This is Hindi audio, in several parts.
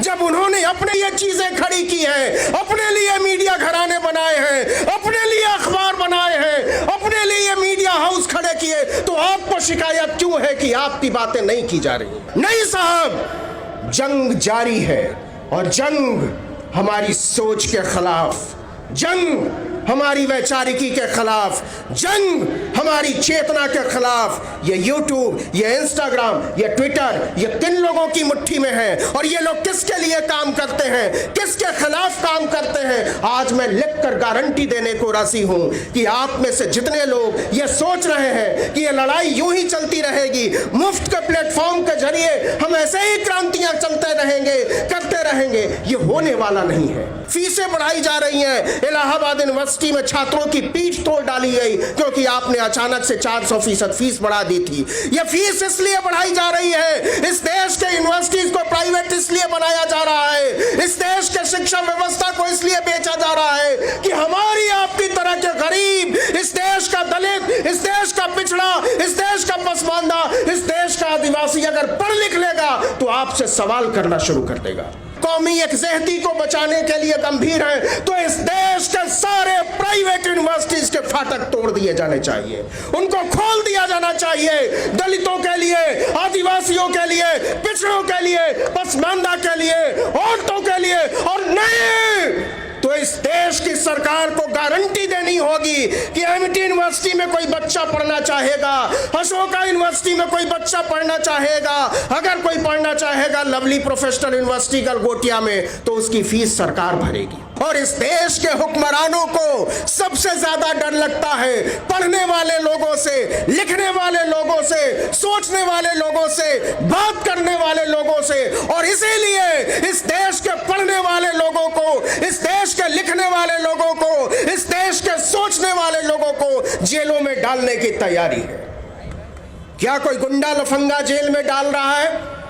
जब उन्होंने अपने ये चीजें खड़ी की हैं, अपने लिए मीडिया घराने बनाए हैं, अपने लिए अखबार बनाए हैं, अपने लिए मीडिया हाउस खड़े किए, तो आपको शिकायत क्यों है कि आपकी बातें नहीं की जा रही? नहीं साहब, जंग जारी है, और जंग हमारी सोच के खिलाफ, जंग हमारी वैचारिकी के खिलाफ, जंग हमारी चेतना के खिलाफ। ये यूट्यूब, ये इंस्टाग्राम, ये ट्विटर, ये किन लोगों की मुट्ठी में है, और ये लोग किसके लिए काम करते हैं, किसके खिलाफ काम करते हैं? आज मैं लिखकर गारंटी देने को राजी हूं कि आप में से जितने लोग ये सोच रहे हैं कि ये लड़ाई यूं ही चलती रहेगी, मुफ्त के प्लेटफॉर्म के जरिए हम ऐसे ही क्रांतियां चलते रहेंगे, करते रहेंगे, ये होने वाला नहीं है। फीसें बढ़ाई जा रही हैं। इलाहाबाद यूनिवर्सिटी में छात्रों की पीठ तोड़ डाली गई क्योंकि आपने अचानक से 400% फीस बढ़ा दी थी। यह फीस इसलिए बढ़ाई जा रही है, इस देश के यूनिवर्सिटीज को प्राइवेट इसलिए बनाया जा रहा है, इस देश के शिक्षा व्यवस्था को इसलिए बेचा जा रहा है कि हमारी आपकी तरह के गरीब, इस देश का दलित, इस देश का पिछड़ा, इस देश का पसमानदा, इस देश का आदिवासी अगर पढ़ लिख लेगा तो आपसे सवाल करना शुरू कर देगा। कौमी यकजहती को बचाने के लिए गंभीर है तो इस देश के सारे प्राइवेट यूनिवर्सिटीज के फाटक तोड़ दिए जाने चाहिए, उनको खोल दिया जाना चाहिए, दलितों के लिए, आदिवासियों के लिए, पिछड़ों के लिए, पसमानदा के लिए, औरतों के लिए। और नहीं तो इस देश की सरकार को गारंटी देनी होगी कि एमटी यूनिवर्सिटी में कोई बच्चा पढ़ना चाहेगा, अशोका यूनिवर्सिटी में कोई बच्चा पढ़ना चाहेगा, अगर कोई पढ़ना चाहेगा लवली प्रोफेशनल यूनिवर्सिटी गलगोटिया में, तो उसकी फीस सरकार भरेगी। और इस देश के हुक्मरानों को सबसे ज्यादा डर लगता है पढ़ने वाले लोगों से, लिखने वाले लोगों से, सोचने वाले लोगों से, बात करने वाले लोगों से। और इसीलिए इस देश के पढ़ने वाले लोगों को, इस देश के लिखने वाले लोगों को, इस देश के सोचने वाले लोगों को जेलों में डालने की तैयारी है। क्या कोई गुंडा लफंगा जेल में डाल रहा है?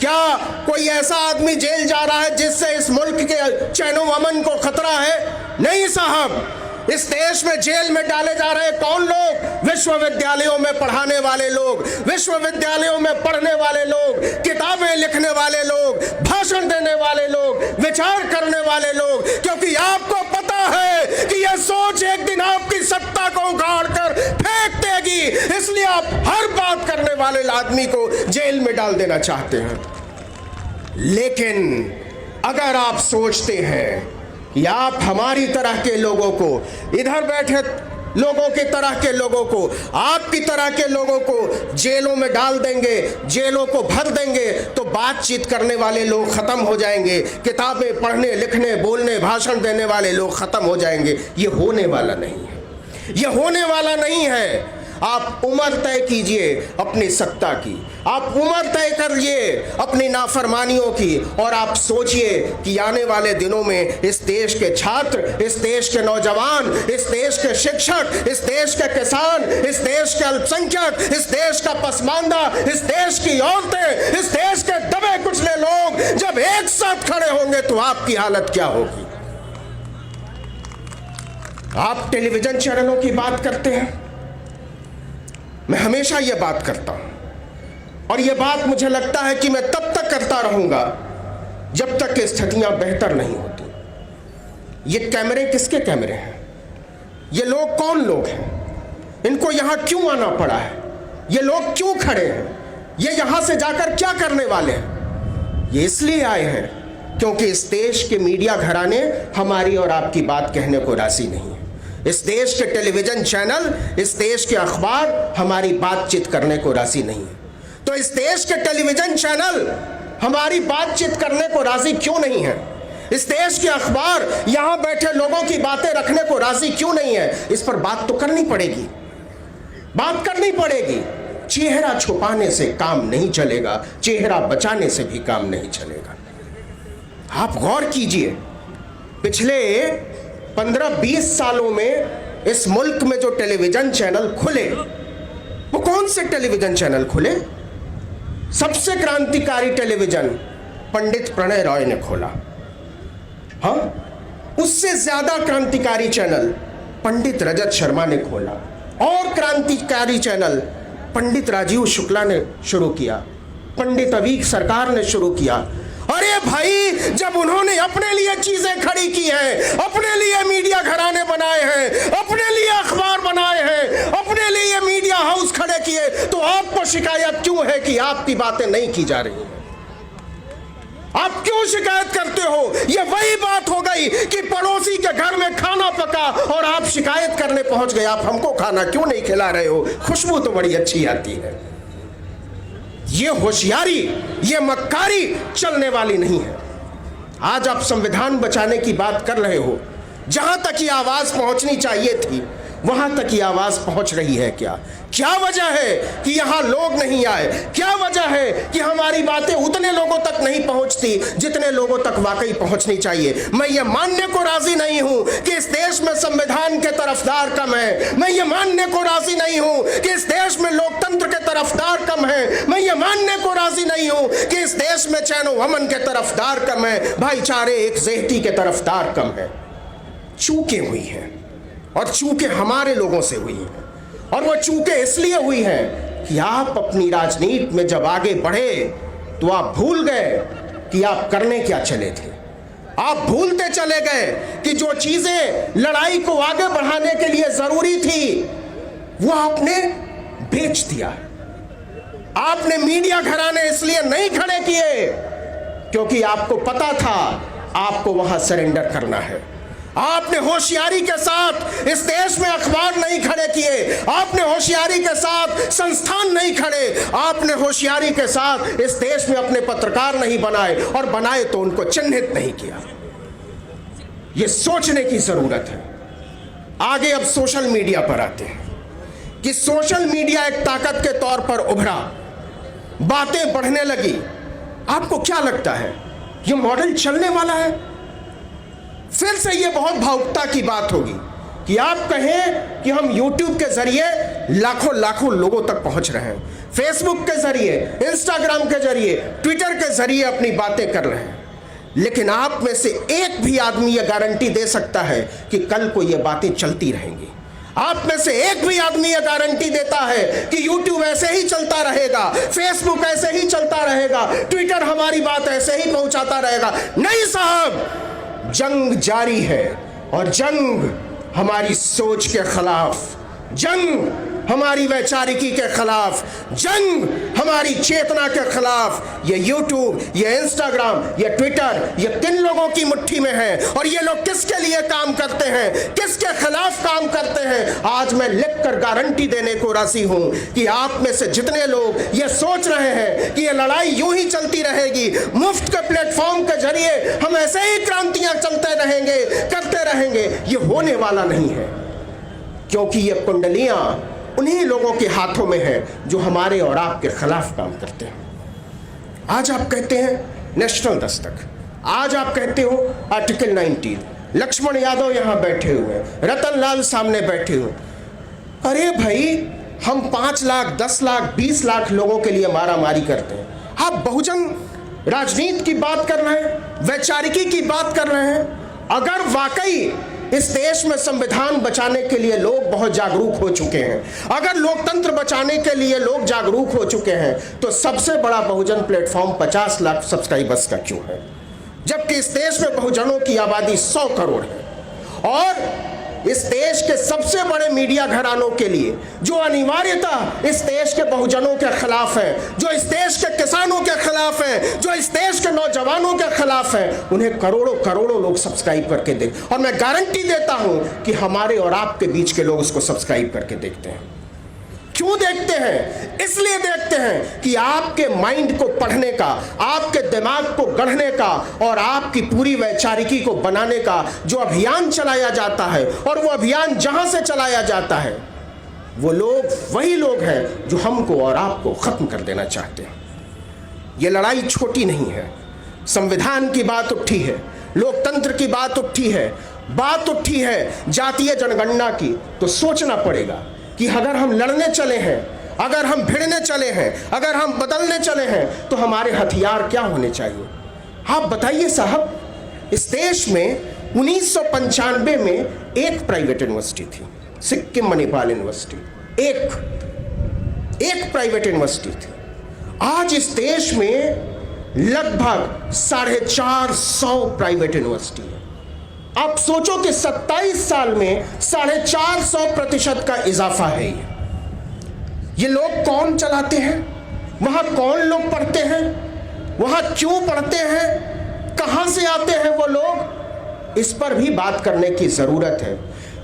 क्या कोई ऐसा आदमी जेल जा रहा है जिससे इस मुल्क के चैनो अमन को खतरा है? नहीं साहब, इस देश में जेल में डाले जा रहे कौन लोग? विश्वविद्यालयों में पढ़ाने वाले लोग, विश्वविद्यालयों में पढ़ने वाले लोग, किताबें लिखने वाले लोग, भाषण देने वाले लोग, विचार करने वाले लोग। क्योंकि आपको पता है कि यह सोच एक दिन आपकी सत्ता को उखाड़ कर फेंक देगी, इसलिए आप हर बात करने वाले आदमी को जेल में डाल देना चाहते हैं। लेकिन अगर आप सोचते हैं कि आप हमारी तरह के लोगों को, इधर बैठे लोगों की तरह के लोगों को, आपकी तरह के लोगों को जेलों में डाल देंगे, जेलों को भर देंगे, तो बातचीत करने वाले लोग खत्म हो जाएंगे, किताबें पढ़ने, लिखने, बोलने, भाषण देने वाले लोग खत्म हो जाएंगे। ये होने वाला नहीं है, ये होने वाला नहीं है। आप उम्र तय कीजिए अपनी सत्ता की, आप उम्र तय करिए अपनी नाफरमानियों की, और आप सोचिए कि आने वाले दिनों में इस देश के छात्र, इस देश के नौजवान, इस देश के शिक्षक, इस देश के किसान, इस देश के अल्पसंख्यक, इस देश का पसमानदा, इस देश की औरतें, इस देश के दबे कुचले लोग जब एक साथ खड़े होंगे तो आपकी हालत क्या होगी? आप टेलीविजन चैनलों की बात करते हैं, मैं हमेशा यह बात करता हूं, और यह बात मुझे लगता है कि मैं तब तक करता रहूंगा जब तक कि स्थितियां बेहतर नहीं होती। ये कैमरे किसके कैमरे हैं? ये लोग कौन लोग हैं? इनको यहां क्यों आना पड़ा है? ये लोग क्यों खड़े हैं? ये यहां से जाकर क्या करने वाले हैं? ये इसलिए आए हैं क्योंकि इस देश के मीडिया घराने हमारी और आपकी बात कहने को राजी नहीं है। इस देश के टेलीविजन चैनल, इस देश के अखबार हमारी बातचीत करने को राजी नहीं है। तो इस देश के टेलीविजन चैनल हमारी बातचीत करने को राजी क्यों नहीं है? इस देश के अखबार यहां बैठे लोगों की बातें रखने को राजी क्यों नहीं है? इस पर बात तो करनी पड़ेगी, बात करनी पड़ेगी। चेहरा छुपाने से काम नहीं चलेगा, चेहरा बचाने से भी काम नहीं चलेगा। आप गौर कीजिए, पिछले 15-20 सालों में इस मुल्क में जो टेलीविजन चैनल खुले, वो कौन से टेलीविजन चैनल खुले? सबसे क्रांतिकारी टेलीविजन पंडित प्रणय रॉय ने खोला। हाँ, उससे ज्यादा क्रांतिकारी चैनल पंडित रजत शर्मा ने खोला, और क्रांतिकारी चैनल पंडित राजीव शुक्ला ने शुरू किया, पंडित अवीक सरकार ने शुरू किया, और अरे भाई, जब उन्होंने अपने लिए चीजें खड़ी की हैं, अपने लिए मीडिया घराने बनाए हैं, अपने लिए अखबार बनाए हैं, अपने लिए मीडिया हाउस खड़े किए, तो आपको शिकायत क्यों है कि आपकी बातें नहीं की जा रही हैं? आप क्यों शिकायत करते हो? ये वही बात हो गई कि पड़ोसी के घर में खाना पका और आप शिकायत करने पहुंच गए, आप हमको खाना क्यों नहीं खिला रहे हो? खुशबू तो बड़ी अच्छी आती है। ये होशियारी, ये मक्कारी चलने वाली नहीं है। आज आप संविधान बचाने की बात कर रहे हो, जहां तक ये आवाज पहुंचनी चाहिए थी वहां तक ये आवाज पहुंच रही है क्या? क्या वजह है कि यहां लोग नहीं आए? क्या वजह है कि हमारी बातें उतने लोगों तक नहीं पहुंचती जितने लोगों तक वाकई पहुंचनी चाहिए? मैं ये मानने को राजी नहीं हूं कि इस देश में संविधान के तरफदार कम है। मैं ये मानने को राजी नहीं हूं कि इस देश में लोकतंत्र के तरफदार कम है। मैं ये मानने को राजी नहीं हूं कि इस देश में चैन व अमन के तरफदार कम है, भाईचारे एकजुटता के तरफदार कम है। चूकें हुई हैं और चूकें हमारे लोगों से हुई हैं, और वो चूकें इसलिए हुई हैं कि आप अपनी राजनीति में जब आगे बढ़े तो आप भूल गए कि आप करने क्या चले थे। आप भूलते चले गए कि जो चीजें लड़ाई को आगे बढ़ाने के लिए जरूरी थी वो आपने बेच दिया। आपने मीडिया घराने इसलिए नहीं खड़े किए क्योंकि आपको पता था आपको वहां सरेंडर करना है। आपने होशियारी के साथ इस देश में अखबार नहीं खड़े किए, आपने होशियारी के साथ संस्थान नहीं खड़े, आपने होशियारी के साथ इस देश में अपने पत्रकार नहीं बनाए, और बनाए तो उनको चिन्हित नहीं किया। यह सोचने की जरूरत है। आगे अब सोशल मीडिया पर आते हैं कि सोशल मीडिया एक ताकत के तौर पर उभरा, बातें बढ़ने लगी। आपको क्या लगता है यह मॉडल चलने वाला है? फिर से ये बहुत भावुकता की बात होगी कि आप कहें कि हम YouTube के जरिए लाखों लाखों लोगों तक पहुंच रहे हैं, फेसबुक के जरिए, इंस्टाग्राम के जरिए, ट्विटर के जरिए अपनी बातें कर रहे हैं, लेकिन आप में से एक भी आदमी ये गारंटी दे सकता है कि कल को ये बातें चलती रहेंगी? आप में से एक भी आदमी ये गारंटी देता है कि YouTube ऐसे ही चलता रहेगा, फेसबुक ऐसे ही चलता रहेगा, ट्विटर हमारी बात ऐसे ही पहुंचाता रहेगा? नहीं साहब, जंग जारी है, और जंग हमारी सोच के खिलाफ, जंग हमारी वैचारिकी के खिलाफ, जंग हमारी चेतना के खिलाफ। ये YouTube, ये इंस्टाग्राम, ये ट्विटर, ये किन लोगों की मुट्ठी में है, और ये लोग किसके लिए काम करते हैं, किसके खिलाफ काम करते हैं? आज मैं लिखकर गारंटी देने को राजी हूं कि आप में से जितने लोग ये सोच रहे हैं कि ये लड़ाई यूं ही चलती रहेगी, मुफ्त के प्लेटफॉर्म के जरिए हम ऐसे ही क्रांतियां चलते रहेंगे, करते रहेंगे, ये होने वाला नहीं है। क्योंकि ये कुंडलियां उन्हीं लोगों के हाथों में है जो हमारे और आपके खिलाफ काम करते हैं। आज आप कहते हैं नेशनल दस्तक, आज आप कहते हो आर्टिकल 19, लक्ष्मण यादव यहां बैठे हुए, रतन लाल सामने बैठे हुए। अरे भाई, हम 5 लाख, 10 लाख, 20 लाख लोगों के लिए मारामारी करते हैं, आप बहुजन राजनीति की बात कर रहे हैं, वैचारिकी की बात कर रहे हैं। अगर वाकई इस देश में संविधान बचाने के लिए लोग बहुत जागरूक हो चुके हैं, अगर लोकतंत्र बचाने के लिए लोग जागरूक हो चुके हैं, तो सबसे बड़ा बहुजन प्लेटफॉर्म 50 लाख सब्सक्राइबर्स का क्यों है? जबकि इस देश में बहुजनों की आबादी 100 करोड़ है, और इस देश के सबसे बड़े मीडिया घरानों के लिए जो अनिवार्यता इस देश के बहुजनों के खिलाफ है, जो इस देश के किसानों के खिलाफ है, जो इस देश के नौजवानों के खिलाफ है, उन्हें करोड़ों करोड़ों लोग सब्सक्राइब करके देख, और मैं गारंटी देता हूं कि हमारे और आपके बीच के लोग उसको सब्सक्राइब करके देखते हैं। क्यों देखते हैं? इसलिए देखते हैं कि आपके माइंड को पढ़ने का, आपके दिमाग को गढ़ने का, और आपकी पूरी वैचारिकी को बनाने का जो अभियान चलाया जाता है, और वो अभियान जहां से चलाया जाता है, वो लोग वही लोग हैं जो हमको और आपको खत्म कर देना चाहते हैं। ये लड़ाई छोटी नहीं है। संविधान की बात उठी है, लोकतंत्र की बात उठी है, बात उठी है जातीय जनगणना की, तो सोचना पड़ेगा कि अगर हम लड़ने चले हैं, अगर हम भिड़ने चले हैं, अगर हम बदलने चले हैं, तो हमारे हथियार क्या होने चाहिए? आप बताइए साहब, इस देश में 1995 में एक प्राइवेट यूनिवर्सिटी थी, सिक्किम मणिपाल यूनिवर्सिटी, एक प्राइवेट यूनिवर्सिटी थी। आज इस देश में लगभग 450 प्राइवेट यूनिवर्सिटी है। आप सोचो कि 27 साल में 450% का इजाफा है। ये लोग कौन चलाते हैं, वहां कौन लोग पढ़ते हैं, वहां क्यों पढ़ते हैं, कहां से आते हैं वो लोग, इस पर भी बात करने की जरूरत है।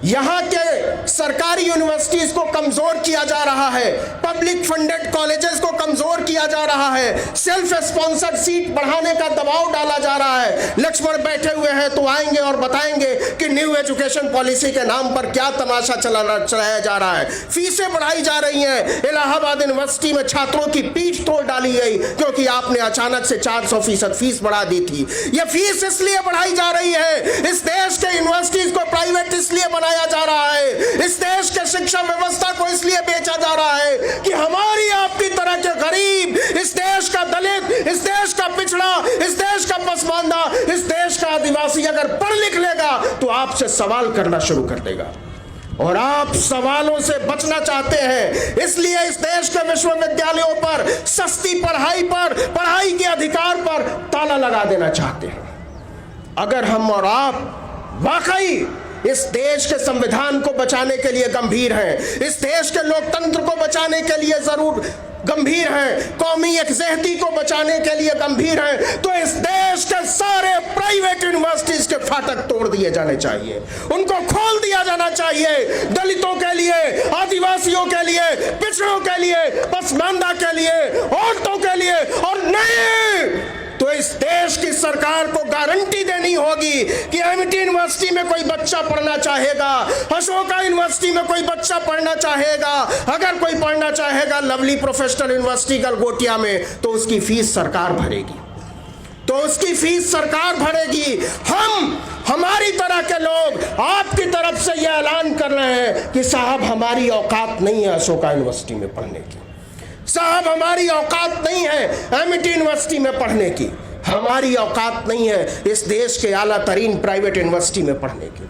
यहां के सरकारी यूनिवर्सिटीज को कमजोर किया जा रहा है, पब्लिक फंडेड कॉलेजेस को कमजोर किया जा रहा है, सेल्फ स्पॉन्सर्ड सीट बढ़ाने का दबाव डाला जा रहा है। लक्ष्मण बैठे हुए हैं तो आएंगे और बताएंगे कि न्यू एजुकेशन पॉलिसी के नाम पर क्या तमाशा चलाया जा रहा है। फीसें बढ़ाई जा रही हैं। इलाहाबाद यूनिवर्सिटी में छात्रों की पीठ तोड़ डाली गई क्योंकि आपने अचानक से 400% फीस बढ़ा दी थी। यह फीस इसलिए बढ़ाई जा रही है, इस देश के यूनिवर्सिटीज को प्राइवेट इसलिए बनाया जा रहा है, इस देश के शिक्षा व्यवस्था को इसलिए बेचा जा रहा है कि हमारी आपकी तरह के गरीब, इस देश का दलित, इस देश का पिछड़ा, इस देश का पसमानदा, इस देश का आदिवासी अगर पढ़ लिख लेगा तो आपसे सवाल करना शुरू कर देगा। और आप सवालों से बचना चाहते हैं, इसलिए इस देश के विश्वविद्यालयों पर, सस्ती पढ़ाई पर, पढ़ाई के अधिकार पर ताला लगा देना चाहते हैं। अगर हम और आप वाकई इस देश के संविधान को बचाने के लिए गंभीर हैं, इस देश के लोकतंत्र को बचाने के लिए जरूर गंभीर हैं, कौमी यकजहती को बचाने के लिए गंभीर हैं, तो इस देश के सारे प्राइवेट यूनिवर्सिटीज के फाटक तोड़ दिए जाने चाहिए, उनको खोल दिया जाना चाहिए। दलितों के लिए, आदिवासियों के लिए, पिछड़ों के लिए, पसमानदा के लिए, औरतों के लिए, और नहीं तो इस देश की सरकार को गारंटी देनी होगी कि एमिटी यूनिवर्सिटी में कोई बच्चा पढ़ना चाहेगा, अशोका यूनिवर्सिटी में कोई बच्चा पढ़ना चाहेगा, अगर कोई पढ़ना चाहेगा लवली प्रोफेशनल यूनिवर्सिटी गलगोटिया में, तो उसकी फीस सरकार भरेगी, तो उसकी फीस सरकार भरेगी। हमारी तरह के लोग आपकी तरफ से यह ऐलान कर रहे हैं कि साहब हमारी औकात नहीं है अशोका यूनिवर्सिटी में पढ़ने की, साहब हमारी औकात नहीं है एमिटी यूनिवर्सिटी में पढ़ने की, हमारी औकात नहीं है इस देश के आला तरीन प्राइवेट यूनिवर्सिटी में पढ़ने की।